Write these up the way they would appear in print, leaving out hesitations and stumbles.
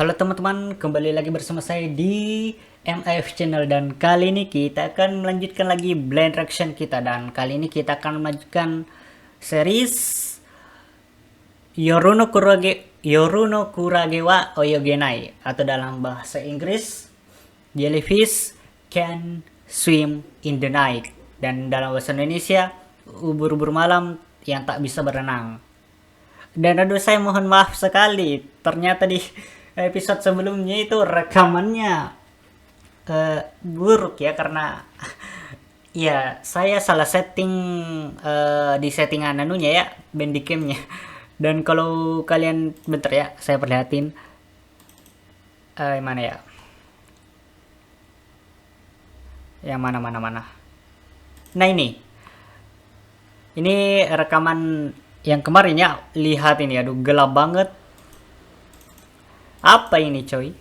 Halo teman-teman, kembali lagi bersama saya di MIF Channel dan kali ini kita akan melanjutkan lagi blind reaction kita dan kali ini kita akan melanjutkan series Yoruno Kurage wa Oyogenai atau dalam bahasa Inggris Jellyfish Can Swim in the Night dan dalam bahasa Indonesia ubur-ubur malam yang tak bisa berenang. Dan aduh saya mohon maaf sekali, ternyata di episode sebelumnya itu rekamannya buruk ya karena ya saya salah setting di settingan anunya ya bandicamnya. Dan kalau kalian bentar ya saya perlihatin mana ya, yang mana. Nah ini rekaman yang kemarin ya, lihat ini, aduh gelap banget. Apa ini coy?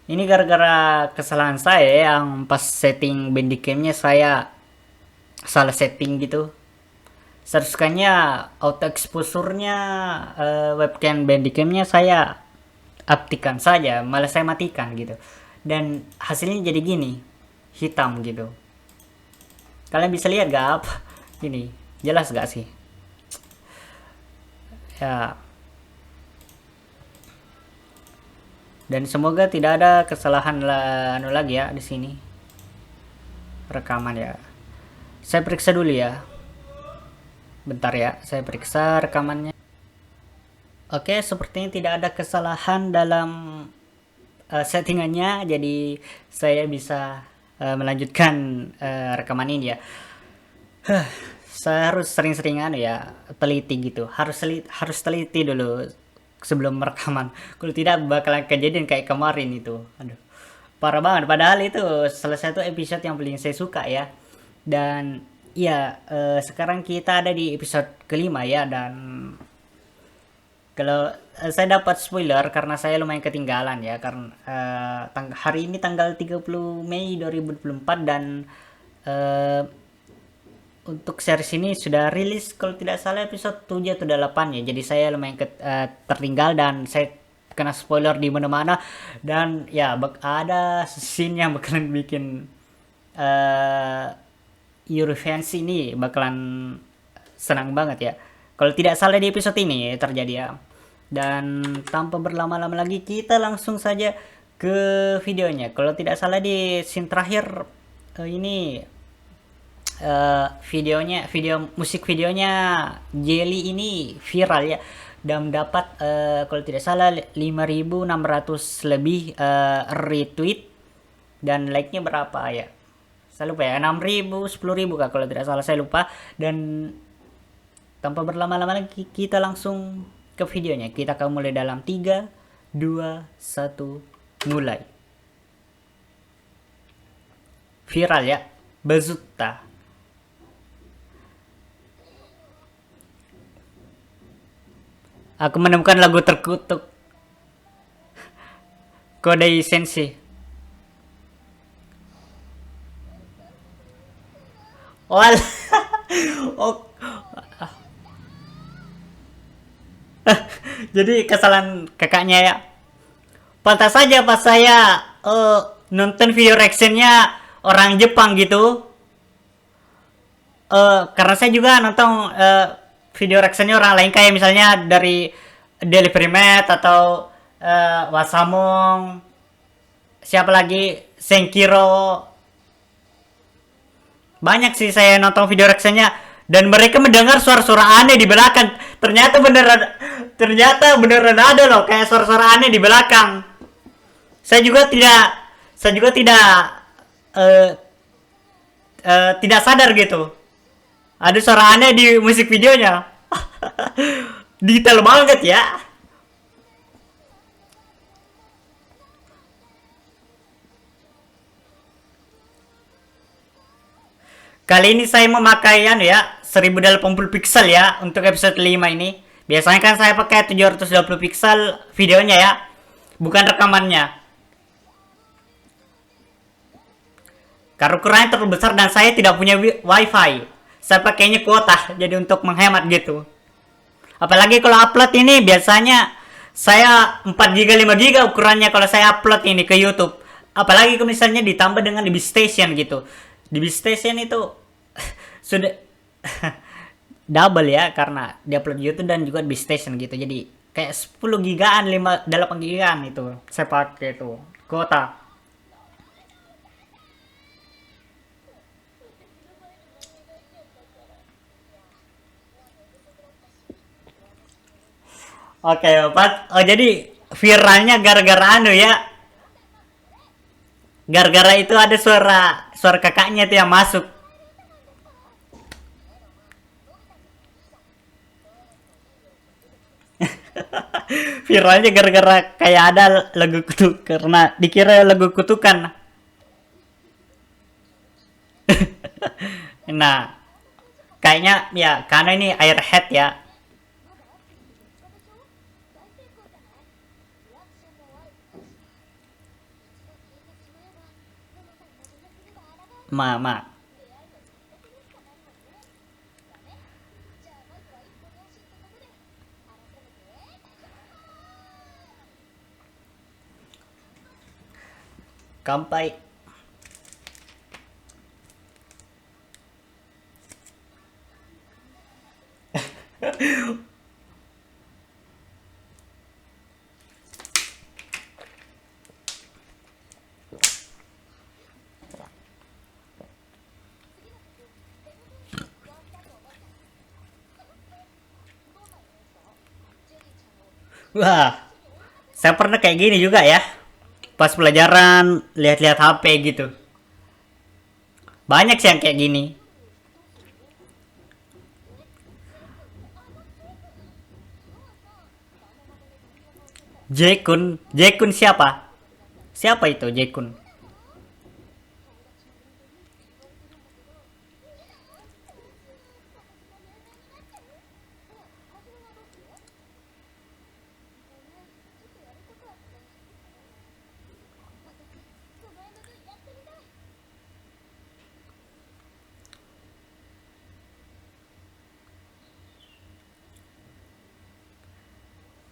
Ini gara-gara kesalahan saya yang pas setting bandicamnya saya salah setting gitu. Seharusnya auto exposure-nya webcam bandicamnya saya aktifkan saja, malah saya matikan gitu. Dan hasilnya jadi gini, hitam gitu. Kalian bisa lihat gak apa? Ini jelas gak sih? Ya. Dan semoga tidak ada kesalahan lagi ya di sini. Rekaman ya. Saya periksa dulu ya. Bentar ya, saya periksa rekamannya. Oke, sepertinya tidak ada kesalahan dalam settingannya, jadi saya bisa melanjutkan rekaman ini ya. Saya harus sering-sering ya teliti gitu, harus teliti dulu sebelum rekaman, kalau tidak bakalan kejadian kayak kemarin itu. Aduh, parah banget, padahal itu salah satu episode yang paling saya suka ya. Dan ya sekarang kita ada di episode kelima ya, dan kalau saya dapat spoiler karena saya lumayan ketinggalan ya, karena hari ini tanggal 30 Mei 2024 dan untuk series ini sudah rilis kalau tidak salah episode 7 atau 8 ya. Jadi saya lumayan tertinggal dan saya kena spoiler di mana-mana. Dan ya ada scene yang bakalan bikin Eurofans ini bakalan senang banget ya. Kalau tidak salah di episode ini terjadi ya. Dan tanpa berlama-lama lagi kita langsung saja ke videonya. Kalau tidak salah di scene terakhir ini video musik videonya Jelly ini viral ya, dan dapat kalau tidak salah 5.600 lebih retweet dan like-nya berapa ya, saya lupa ya, 6.000 10.000 kah kalau tidak salah, saya lupa. Dan tanpa berlama-lama lagi kita langsung ke videonya. Kita akan mulai dalam 3 2 1 mulai. Viral ya, Bazutta. Aku menemukan lagu terkutuk Kodai Sensei. Wal. Oh. Jadi kesalahan kakaknya ya. Pantas saja pas saya nonton video reactionnya orang Jepang gitu. Karena saya juga nonton video reactionnya orang lain, kayak misalnya dari Delivery Mate atau Wasamong, siapa lagi, Senkiro. Banyak sih saya nonton video reactionnya dan mereka mendengar suara-suara aneh di belakang. Ternyata beneran ada loh kayak suara-suara aneh di belakang. Saya juga tidak sadar gitu. Ada suara aneh di musik videonya. Detail banget ya. Kali ini saya memakai ya 1080 pixel ya untuk episode 5 ini. Biasanya kan saya pakai 720 pixel videonya ya, bukan rekamannya. Karena ukurannya terlalu besar dan saya tidak punya wifi. Saya pakainya kuota, jadi untuk menghemat gitu. Apalagi kalau upload ini biasanya Saya 4 giga 5 giga ukurannya kalau saya upload ini ke YouTube. Apalagi kalau misalnya ditambah dengan di Station gitu. Di Station itu sudah double ya karena dia upload YouTube dan juga di Station gitu. Jadi kayak 10 gigaan, 5 8 gigaan itu saya pakai itu kuota. Oke, Pak. Oh, jadi viralnya gara-gara anu ya. Gara-gara itu ada suara suara kakaknya tuh yang masuk. Viralnya gara-gara kayak ada lagu kutuk karena dikira lagu kutukan. Nah, kayaknya ya karena ini Airhead ya. Ma. Kampai. Wah, saya pernah kayak gini juga ya. Pas pelajaran lihat-lihat HP gitu. Banyak sih yang kayak gini. Jekun, Jekun siapa? Siapa itu Jekun?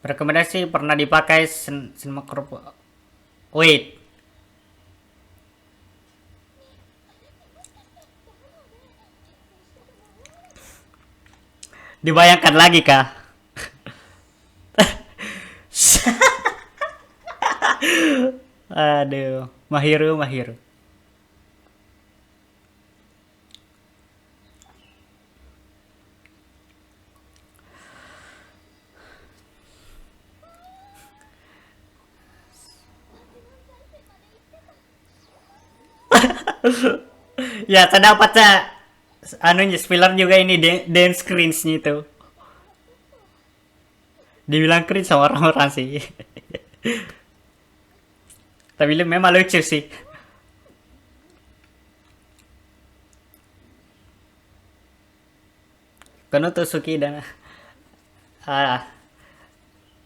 Rekomendasi pernah dipakai Cinema Corp. Wait, dibayangkan lagi kah? Aduh, Mahiru. Ya, saya dapat saya anunya spoiler juga ini dance cringe-nya itu. Dibilang cringe sama orang-orang sih. Tapi memang lucu sih. Kono Suki dan ah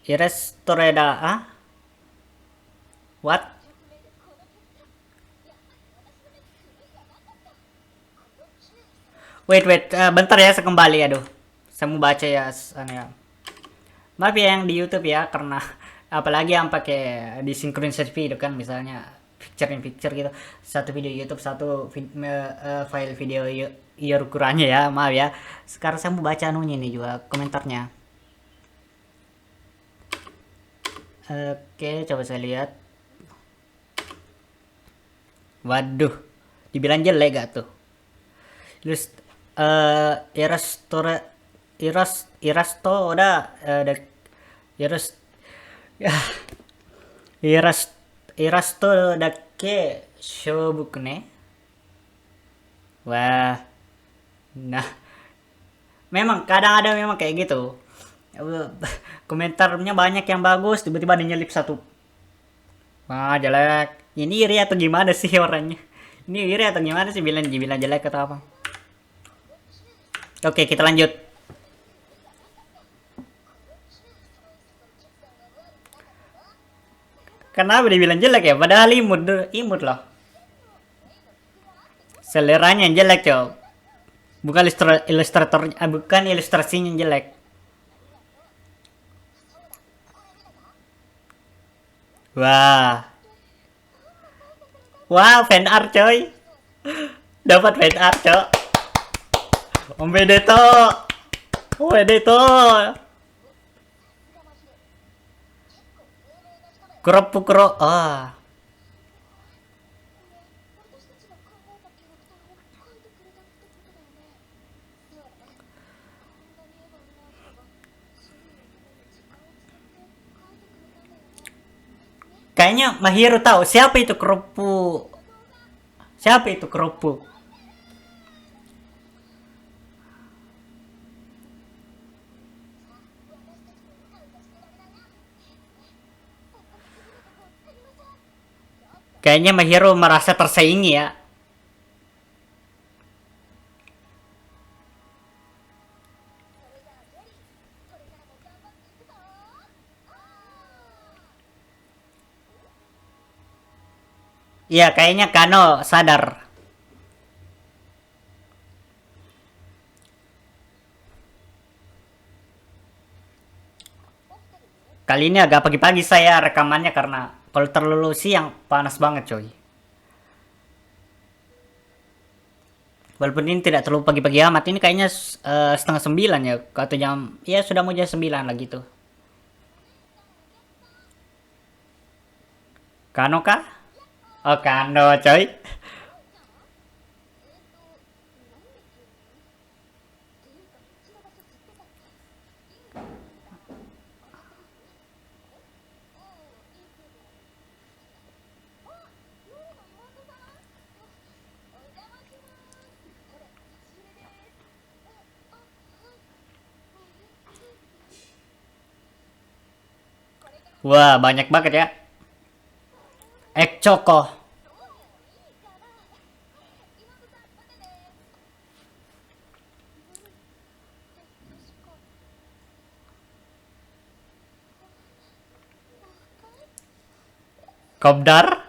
Irestoreda what? Wait, bentar ya saya kembali aduh. Saya mau baca ya anu ya. Maaf ya yang di YouTube ya karena apalagi yang pakai disinkronisasi video kan misalnya picture in picture gitu. Satu video YouTube, satu file video iya ukurannya ya. Maaf ya. Sekarang saya mau baca anunya ini juga komentarnya. Oke, coba saya lihat. Waduh, dibilang jelek gak tuh? Irasto udah Iras Iras Irasto dake shobuku ne. Wah, nah memang kadang ada memang kayak gitu. Komentarnya banyak yang bagus, tiba-tiba ada nyelip satu. Wah, jelek. Ini iri atau gimana sih orangnya? Ini iri atau gimana sih bilang jelek atau apa? Oke, kita lanjut. Kenapa dibilang jelek ya? Padahal imut loh. Seleranya yang jelek cow. Bukan bukan ilustrasinya yang jelek. Wah. Wah, fan art coy. Dapat fan art, Cok. Omedeto. Omedeto. Kuro. Ah. Kayaknya Mahiro tahu siapa itu kerupuk. Siapa itu kerupuk? Kayaknya Mahiro merasa tersaingi ya. Iya, kayaknya Kano sadar. Kali ini agak pagi-pagi saya rekamannya karena kalau terlalu siang panas banget coy. Walaupun ini tidak terlalu pagi-pagi amat, ini kayaknya setengah 9 ya, atau jam, ya sudah mau jam 9 lah gitu. Kano kah? Oh, Kano coy. Wah, banyak banget ya. Ekcoko. Kopdar.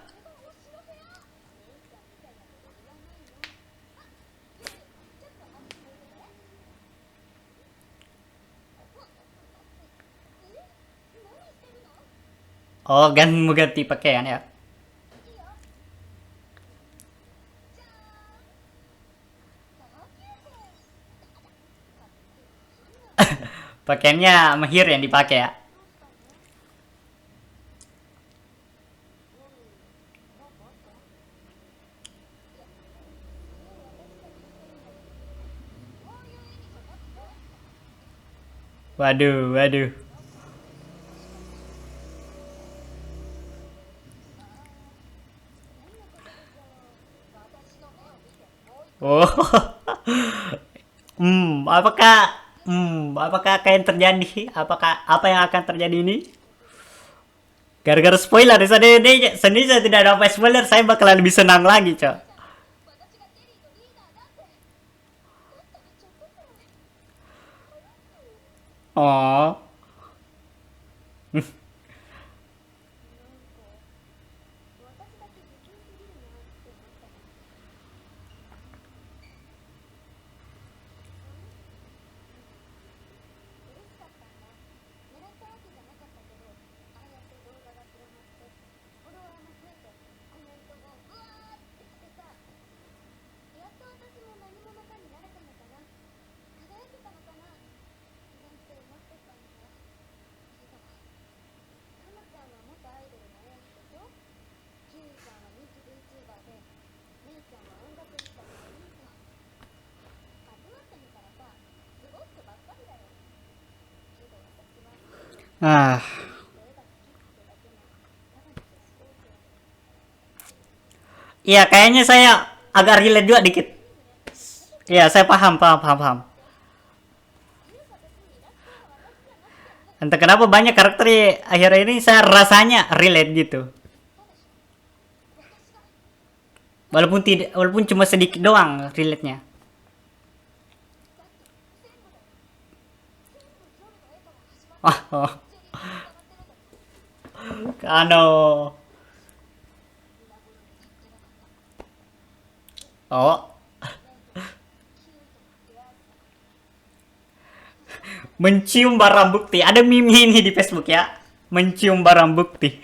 Oh, mau ganti pakaian ya. Pakaiannya Mahir yang dipakai ya. Waduh, waduh. Oh. Apakah apakah akan terjadi? Apakah apa yang akan terjadi ini? Gara-gara spoiler, sendiri saya tidak ada apa spoiler, saya bakalan lebih senang lagi, Cok. Oh. Ah. Iya, kayaknya saya agak relate juga dikit. Iya, saya paham. Entah kenapa banyak karakter di akhir ini saya rasanya relate gitu. Walaupun cuma sedikit doang relate-nya. Oh. Kano. Oh. Mencium barang bukti. Ada meme ini di Facebook ya. Mencium barang bukti.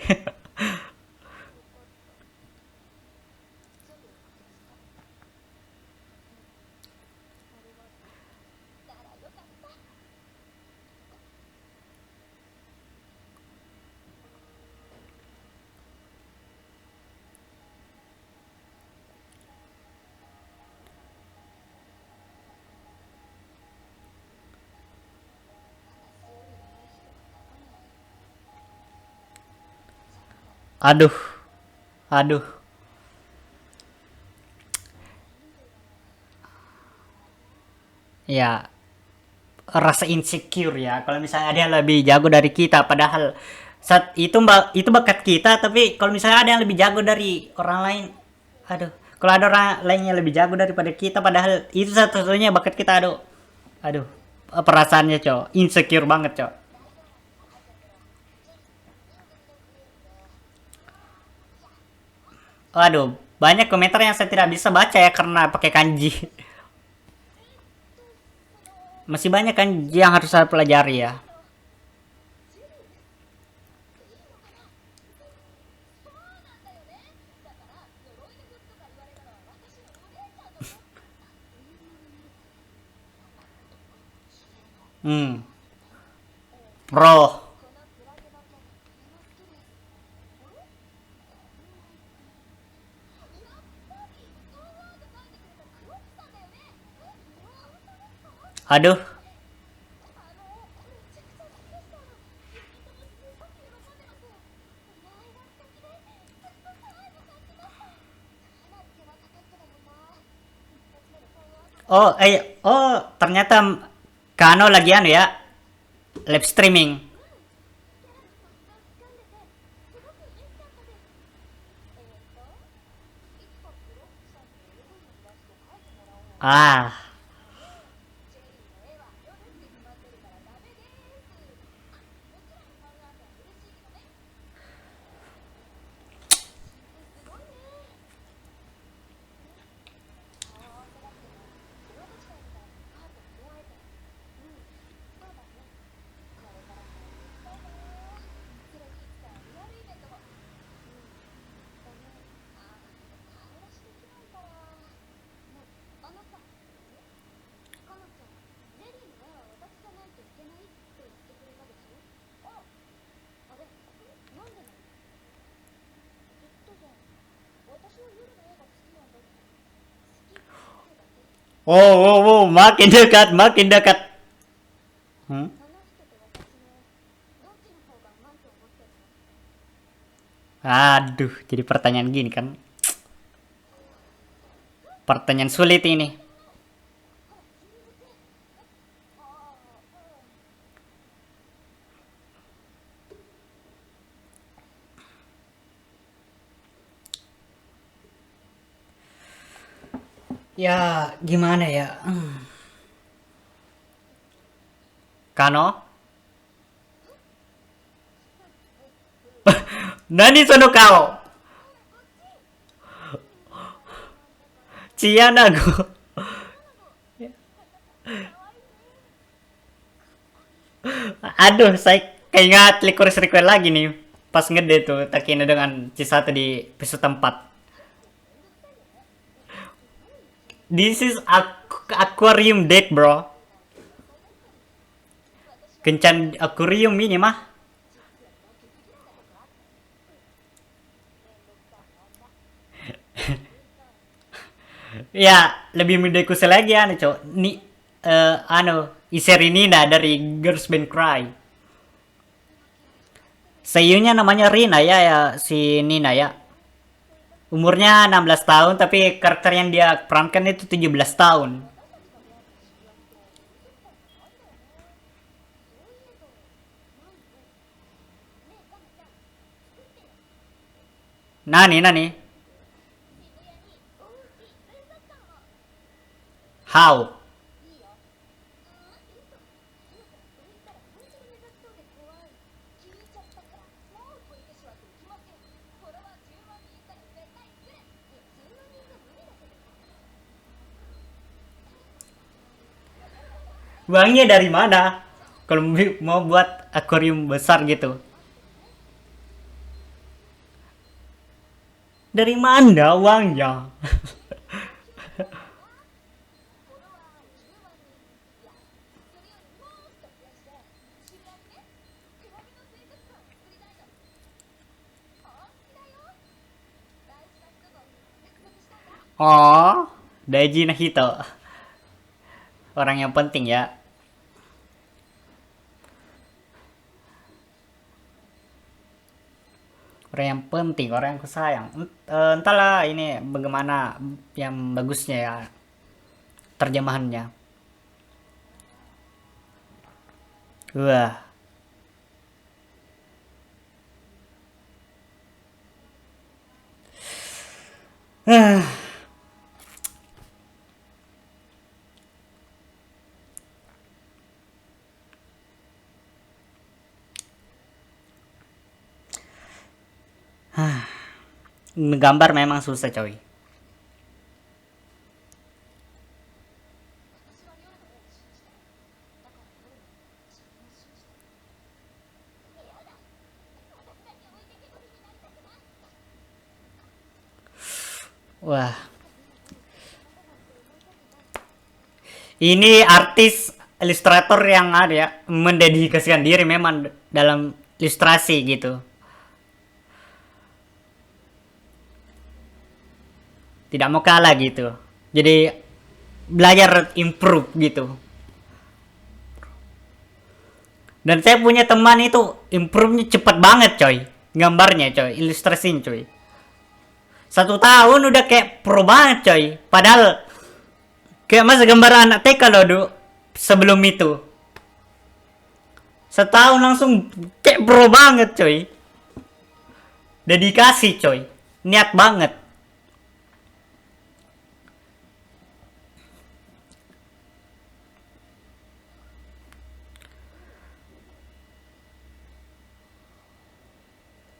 Aduh, aduh. Ya, rasa insecure ya. Kalau misalnya ada yang lebih jago dari kita, padahal saat itu itu bakat kita, tapi kalau misalnya ada yang lebih jago dari orang lain, aduh. Kalau ada orang lain yang lebih jago daripada kita, padahal itu satu-satunya bakat kita, aduh. Aduh, perasaannya, cok. Insecure banget, cok. Waduh, banyak komentar yang saya tidak bisa baca ya karena pakai kanji. Masih banyak kanji yang harus saya pelajari ya. Hmm, roh. Aduh, ternyata Kano lagi anu ya, live streaming. Ah, makin dekat, makin dekat. Hmm? Aduh, jadi pertanyaan gini kan. Pertanyaan sulit ini. Ya, gimana ya? Kano? Nani sono kao? Chianago. Aduh, saya keingat Licorice Request lagi nih. Pas ngede tuh, Takina dengan Cisata di episode 4. This is aquarium deck, bro. Kencan aquarium ini mah. Ya, lebih mendekus lagi anu, cok. Iseri Nina dari Girls Band Cry. Seiyunya namanya Rina ya, ya si Nina ya. Umurnya 16 tahun tapi karakter yang dia perankan itu 17 tahun. Nani, nani? How? Uangnya dari mana? Kalau mau buat akuarium besar gitu. Dari mana uangnya? Oh, Daiji Nahito. Orang yang penting ya. Orang yang penting, orang yang kusayang. Entahlah ini bagaimana yang bagusnya ya terjemahannya. Wah. Gambar memang susah coy. Wah, ini artis ilustrator yang ada ya mendedikasikan diri memang dalam ilustrasi gitu. Tidak mau kalah gitu. Jadi belajar improve gitu. Dan saya punya teman itu improve-nya cepet banget coy. Gambarnya coy, ilustrasinya coy. 1 tahun udah kayak pro banget coy. Padahal kayak masa gambar anak TK loh sebelum itu. 1 tahun langsung kayak pro banget coy. Dedikasi coy. Niat banget.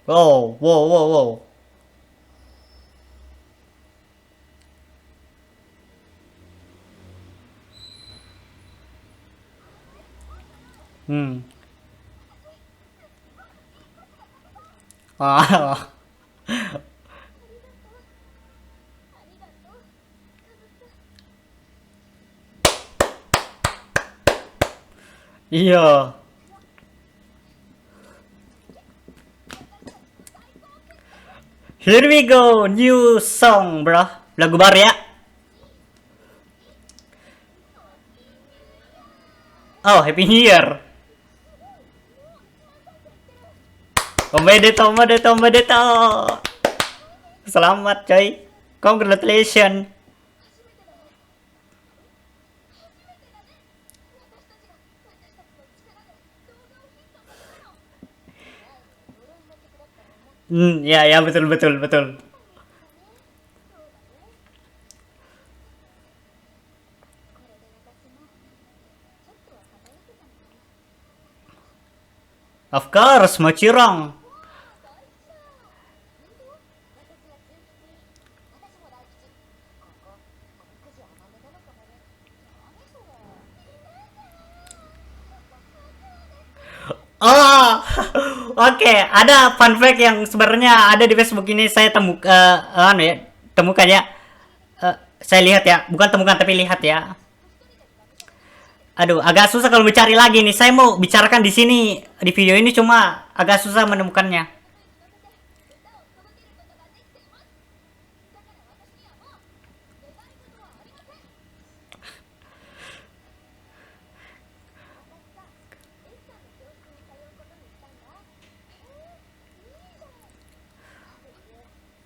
Wow, wow, wow, wow. Hmm. Oh. Iya. Here we go, new song, bro. Lagu baru ya. Oh, Happy New Year. Omedeto, omedeto, omedeto. Selamat, coy. Congratulations. Ya, ya, betul, betul, betul. Of course, Mochirong. Oh, oke. Ada fun fact yang sebenarnya ada di Facebook ini saya temukan ya. Saya lihat ya, bukan temukan tapi lihat ya. Aduh, agak susah kalau mencari lagi nih. Saya mau bicarakan di sini di video ini cuma agak susah menemukannya.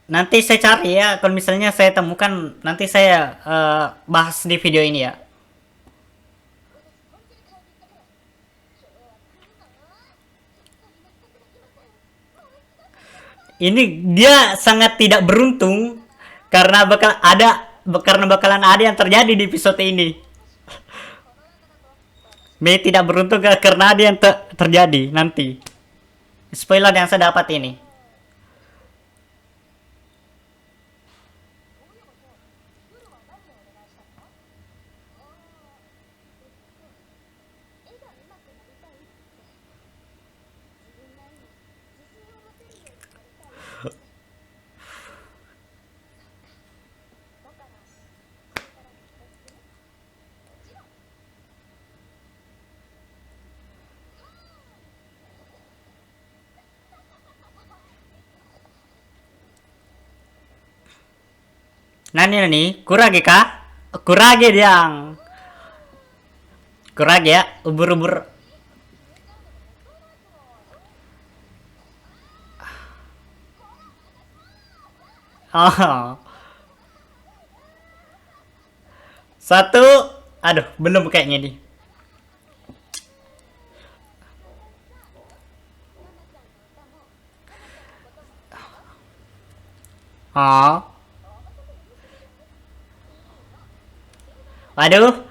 Nanti saya cari ya. Kalau misalnya saya temukan, nanti saya bahas di video ini ya. Ini dia sangat tidak beruntung karena bakalan ada yang terjadi di episode ini. Mei tidak beruntung karena ada yang terjadi nanti. Spoiler yang saya dapat ini. Nani, kurage kah? Kurage diang. Kurage ya, ubur-ubur. Oh. Satu. Aduh, belum kayaknya nih. Oh. Waduh.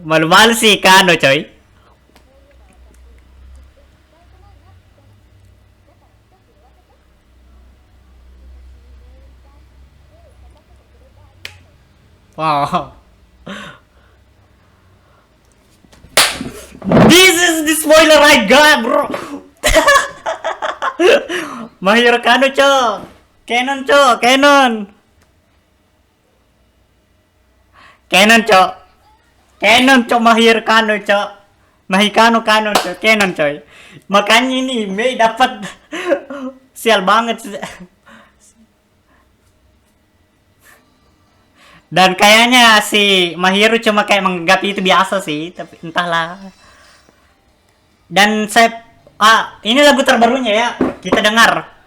Malu-malu sih Kano coy. Oh. This is the spoiler I got, bro. Mahir Kano, cok. Canon, cok. Canon. Canon, cok. Canon, cok. Mahir Kano, cok. Mahikano Kano, cok. Canon, coy. Makanya ini Mei dapat sial banget. Dan kayaknya si Mahiru cuma kayak menganggap itu biasa sih, tapi entahlah. Dan saya ini lagu terbarunya ya. Kita dengar.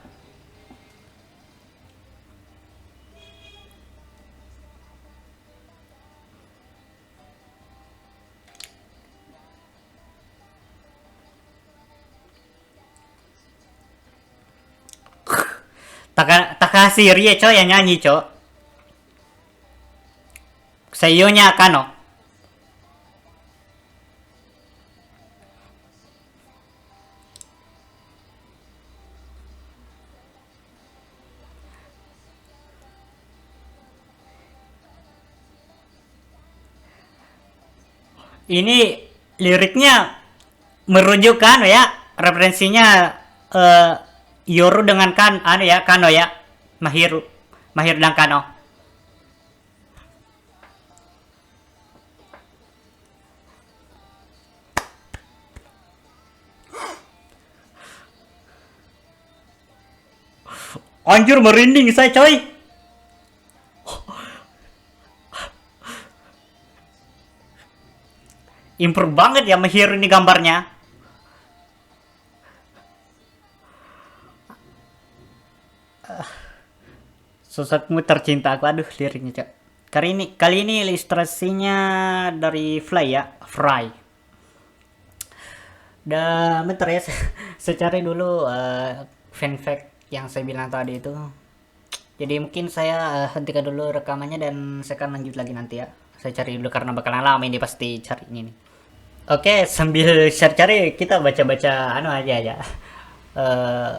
Takahashi Rie coy yang nyanyi coy. Seiyonya Kano. Ini liriknya merujuk kan ya, referensinya eh, Yoru dengan Kano ya, Mahiru, Mahir dan Kano. Anjir merinding saya coy. Improve banget ya Mahiru ini gambarnya. Sosokmu tercinta aku, aduh liriknya cok. Kali ini ilustrasinya dari Fly ya, Fry. Dan bentar ya, saya cari dulu fan fact yang saya bilang tadi itu. Jadi mungkin saya hentikan dulu rekamannya dan saya akan lanjut lagi nanti ya. Saya cari dulu karena bakalan lama ini pasti cari ini nih. Oke, sambil cari kita baca-baca aja. Eh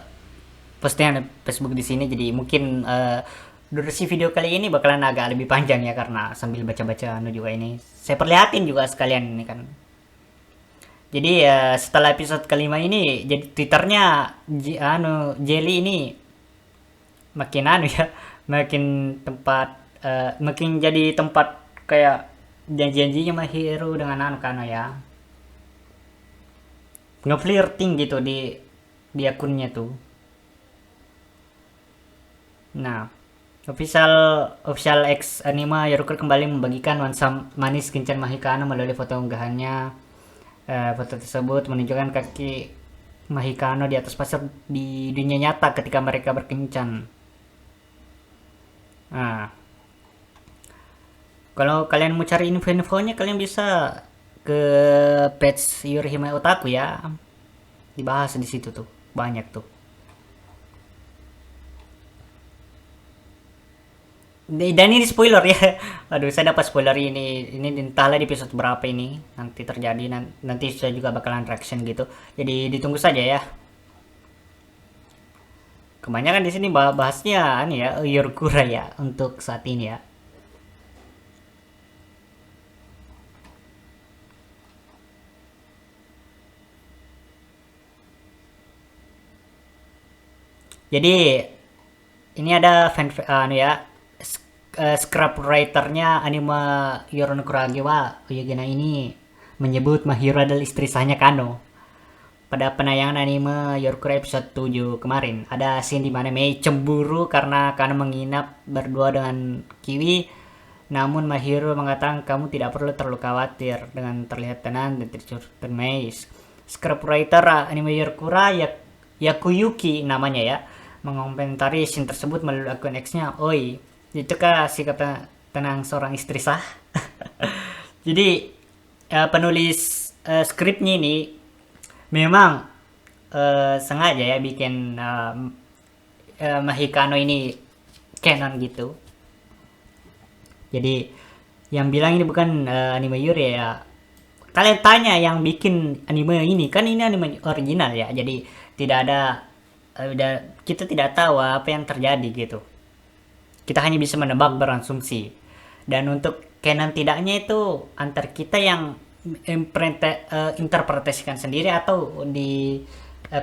postingan Facebook di sini, jadi mungkin durasi video kali ini bakalan agak lebih panjang ya karena sambil baca-baca juga ini. Saya perlihatin juga sekalian ini kan. Jadi ya setelah episode kelima ini jadi Twitternya Jelly ini makin ya, makin tempat makin jadi tempat kayak janji-janjinya Mahiru dengan Kano ya. Nge-flirting gitu di akunnya tuh. Nah, official X Anima Yorker kembali membagikan nuansa manis kencan Mahikano melalui foto unggahannya. Foto tersebut menunjukkan kaki Mahikano di atas pasir di dunia nyata ketika mereka berkencan. Nah, kalau kalian mau cari info-infonya kalian bisa ke page Yurihime Otaku ya. Dibahas di situ tuh, banyak tuh. Dan ini spoiler ya. Aduh, saya dapat spoiler ini entahlah di episode berapa ini nanti terjadi. Nanti saya juga bakalan reaction gitu. Jadi ditunggu saja ya. Kebanyakan di sini bahasnya ya Yorkura ya untuk saat ini ya. Jadi ini ada ya script writernya anime Yorono Kurage wa Oyogena ini menyebut Mahiro adalah istri sahnya Kano. pada penayangan anime Yorkura episode 7 kemarin. Ada scene di mana Mei cemburu karena menginap berdua dengan Kiwi. Namun Mahiro mengatakan kamu tidak perlu terlalu khawatir dengan terlihat tenang dan tercurut Mei. Scriptwriter anime Yorkura Yakuyuki namanya ya, mengomentari scene tersebut melalui akun X-nya. Oi, itu kah sikap tenang seorang istri sah? Jadi penulis skripnya ini memang sengaja ya bikin Mahikano ini canon gitu. Jadi yang bilang ini bukan anime Yuri ya. Kalian tanya yang bikin anime ini, kan ini anime original ya. Jadi tidak ada kita tidak tahu apa yang terjadi gitu. Kita hanya bisa menebak, berasumsi. Dan untuk canon tidaknya itu antar kita yang interpretasikan sendiri atau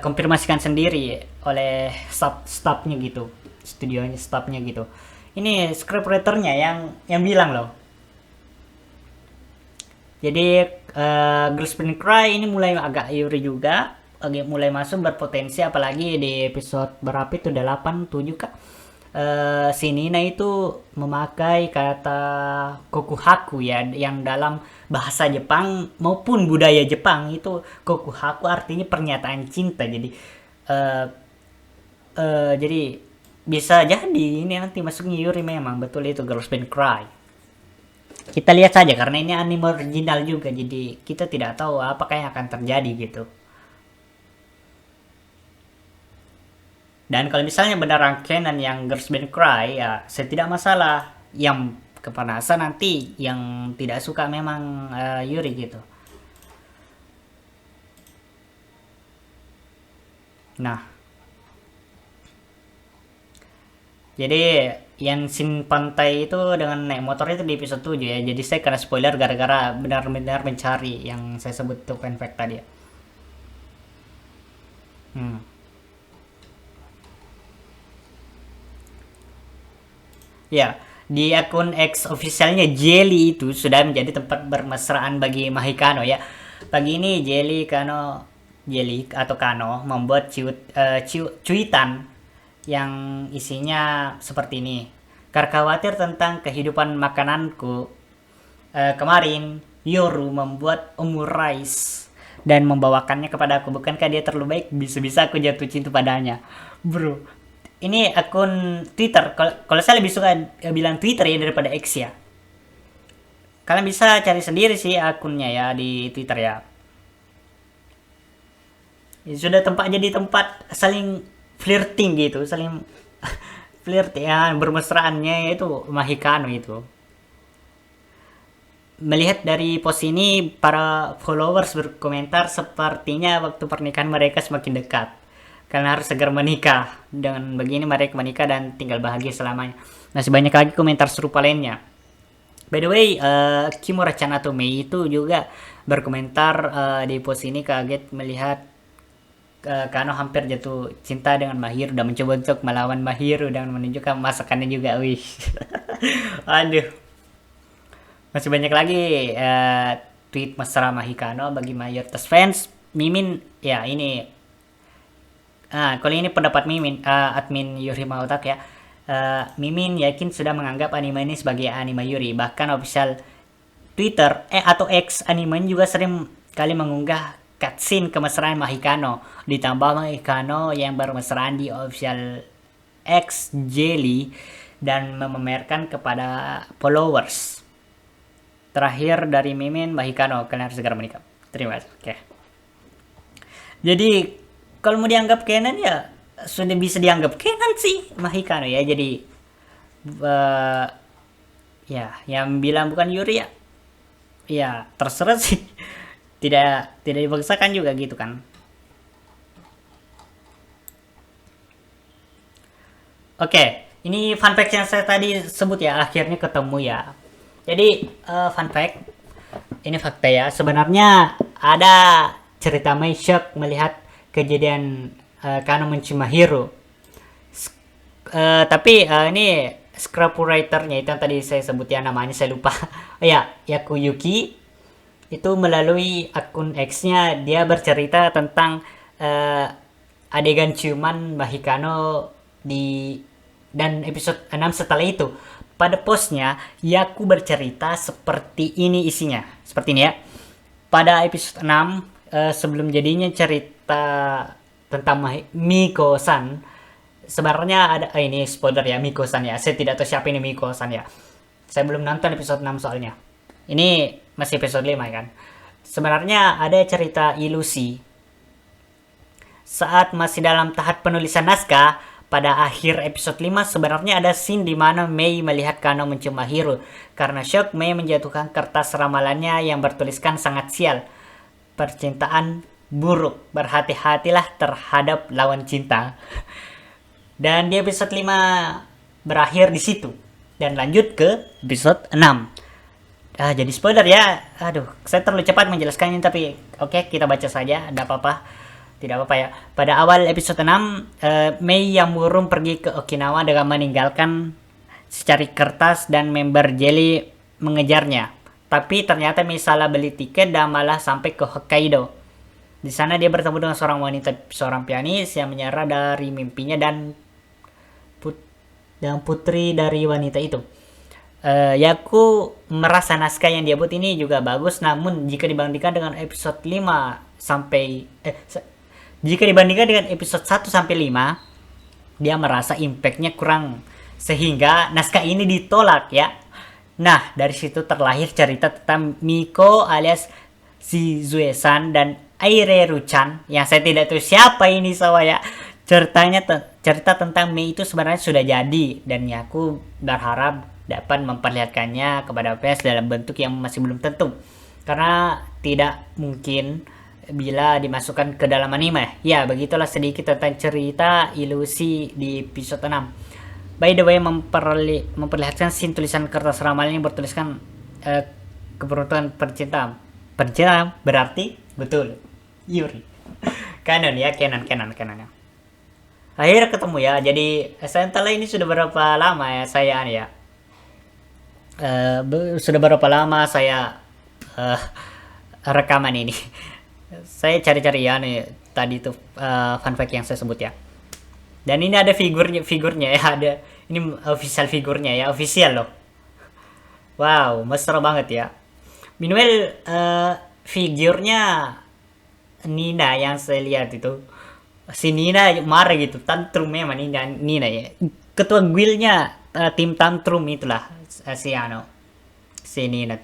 konfirmasikan sendiri oleh staffnya gitu, studionya, staffnya gitu. Ini scriptwriternya yang bilang loh. Jadi Girls Been Cry ini mulai agak Yuri juga, mulai masuk berpotensi, apalagi di episode berapa itu, 8, 7 kah? Si Nina itu memakai kata kokuhaku ya, yang dalam bahasa Jepang maupun budaya Jepang itu kokuhaku artinya pernyataan cinta. Jadi bisa jadi ini nanti masuknya Yuri, memang betul itu Girls Been Cry. Kita lihat saja karena ini anime original juga, jadi kita tidak tahu apakah yang akan terjadi gitu. Dan kalau misalnya beneran canon yang Girls Been Cry ya saya tidak masalah. Yang kepanasan nanti yang tidak suka memang Yuri gitu. Nah, jadi yang scene pantai itu dengan naik motor itu di episode 7 ya. Jadi saya kena spoiler gara-gara benar-benar mencari yang saya sebut tuh fun fact tadi ya. Ya, di akun X officialnya Jelly itu sudah menjadi tempat bermesraan bagi Mahikano ya. Pagi ini Jelly atau Kano membuat cuitan yang isinya seperti ini. Karena khawatir tentang kehidupan makananku, kemarin Yoru membuat omurice dan membawakannya kepada aku. Bukankah dia terlalu baik? Bisa-bisa aku jatuh cinta padanya. Bro, ini akun Twitter. Kalau saya lebih suka bilang Twitter ya daripada X ya. Kalian bisa cari sendiri sih akunnya ya di Twitter ya. Sudah jadi tempat saling flirting gitu, saling flirt ya, bermesraannya itu Mahikano itu. Melihat dari post ini, para followers berkomentar sepertinya waktu pernikahan mereka semakin dekat. Karena harus segera menikah. Dengan begini mereka menikah dan tinggal bahagia selamanya. Masih banyak lagi komentar serupa lainnya. By the way, Kimura-chan atau Mei itu juga berkomentar di post ini kaget melihat Kano hampir jatuh cinta dengan Mahiro dan mencoba untuk melawan Mahiro dengan menunjukkan masakannya juga. Wih. Aduh. Masih banyak lagi tweet mesra Mahikano bagi mayoritas fans. Mimin ya ini kalau ini pendapat Mimin, admin Yuri Mautak ya. Mimin yakin sudah menganggap anime ini sebagai anime Yuri. Bahkan official Twitter atau X anime juga sering kali mengunggah cutscene kemesraan Mahikano. Ditambah Mahikano yang bermesraan di official X Jelly dan memamerkan kepada followers. Terakhir dari Mimin, Mahikano kalian harus segera menikah. Terima kasih. Oke. Jadi kalau mau dianggap canon ya sudah bisa dianggap canon sih Mahikano ya. Jadi ya yang bilang bukan Yuri ya terserah sih. Tidak dipaksakan juga gitu kan. Oke, ini fun fact yang saya tadi sebut ya, akhirnya ketemu ya. Jadi fun fact, ini fakta ya. Sebenarnya ada cerita Mei shock melihat kejadian Kano mencium Mahiro. Tapi ini scriptwriternya itu yang tadi saya sebut ya, namanya saya lupa. Ya, Yakuyuki. Itu melalui akun X-nya dia bercerita tentang eh, adegan ciuman Mahikano di dan episode 6 setelah itu. Pada posnya, Yaku bercerita seperti ini isinya. Seperti ini ya. Pada episode 6, sebelum jadinya cerita tentang Miko-san, sebenarnya ada ini spoiler ya, Miko-san ya. Saya tidak tahu siapa ini Miko-san ya. Saya belum nonton episode 6 soalnya. Ini masih episode 5 kan. Sebenarnya ada cerita ilusi. Saat masih dalam tahap penulisan naskah, pada akhir episode 5 sebenarnya ada scene di mana Mei melihat Kano mencium Mahiro. Karena shock, Mei menjatuhkan kertas ramalannya yang bertuliskan sangat sial. Percintaan buruk, berhati-hatilah terhadap lawan cinta. Dan di episode 5 berakhir di situ. Dan lanjut ke episode 6. Jadi spoiler ya. Aduh, saya terlalu cepat menjelaskannya, tapi oke, kita baca saja, tidak apa-apa ya. Pada awal episode 6, Mei yang murung pergi ke Okinawa dengan meninggalkan secari kertas dan member Jelly mengejarnya. Tapi ternyata Mei salah beli tiket dan malah sampai ke Hokkaido. Di sana dia bertemu dengan seorang pianis yang menyerah dari mimpinya dan putri dari wanita itu. Yaku merasa naskah yang dia buat ini juga bagus, namun jika dibandingkan dengan episode 5 sampai jika dibandingkan dengan episode 1 sampai 5, dia merasa impactnya kurang sehingga naskah ini ditolak ya. Nah, dari situ terlahir cerita tentang Miko alias Shizue-san dan Aireru-chan yang saya tidak tahu siapa ini ya. Cerita tentang Mei itu sebenarnya sudah jadi dan Yaku berharap dapat memperlihatkannya kepada fans dalam bentuk yang masih belum tentu. Karena tidak mungkin bila dimasukkan ke dalam anime. Ya, begitulah sedikit tentang cerita ilusi di episode 6. By the way, memperlihatkan scene tulisan kertas ramalan yang bertuliskan keberuntungan percintaan. Percintaan berarti betul Yuri. Canon ya, canon ya. Akhirnya ketemu ya. Jadi saya entahlah ini sudah berapa lama ya saya ya. Sudah berapa lama saya rekaman ini. Saya cari-cari ya nih tadi tuh fun fact yang saya sebut ya. Dan ini ada figurnya ya, ada ini official figurnya ya, official loh. Wow, mesra banget ya. Meanwhile figurnya Nina yang saya lihat itu, si Nina marah gitu, tantrum memang Nina ya. Ketua guildnya tim tantrum itulah si Nina,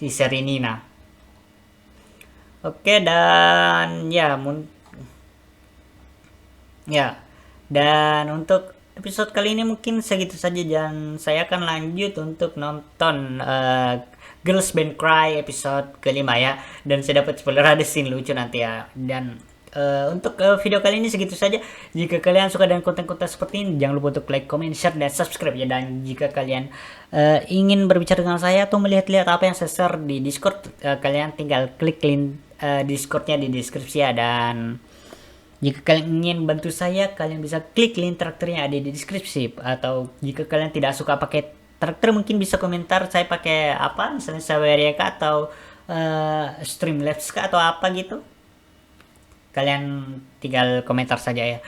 si seri Nina. Oke, dan dan untuk episode kali ini mungkin segitu saja dan saya akan lanjut untuk nonton Girls Band Cry episode kelima ya. Dan saya dapat spoiler ada scene lucu nanti ya. Dan untuk video kali ini segitu saja. Jika kalian suka dengan konten-konten seperti ini, jangan lupa untuk like, comment, share, dan subscribe ya. Dan jika kalian ingin berbicara dengan saya atau melihat-lihat apa yang saya share di Discord, kalian tinggal klik link Discordnya di deskripsi ya. Dan jika kalian ingin bantu saya, kalian bisa klik link traktornya ada di deskripsi. Atau jika kalian tidak suka pakai traktor, mungkin bisa komentar saya pakai apa, misalnya Saweria atau Streamlabs atau apa gitu. Kalian tinggal komentar saja ya.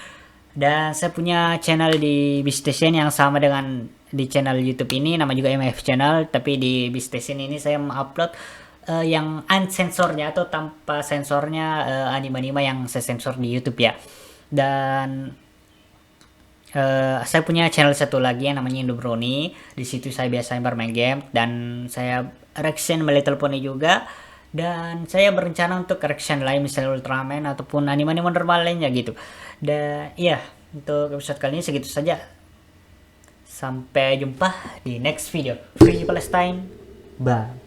Dan saya punya channel di Bistation yang sama dengan di channel YouTube ini, nama juga MF Channel. Tapi di Bistation ini saya upload yang unsensornya atau tanpa sensornya anime-anime yang saya sensor di YouTube ya. Dan saya punya channel satu lagi yang namanya Indobroni. Di situ saya biasanya bermain game dan saya reaction My Little Pony juga. Dan saya berencana untuk reaction lain misalnya Ultraman ataupun anime-anime normal lainnya gitu. Dan ya, untuk episode kali ini segitu saja. Sampai jumpa di next video. Free Palestine. Bye.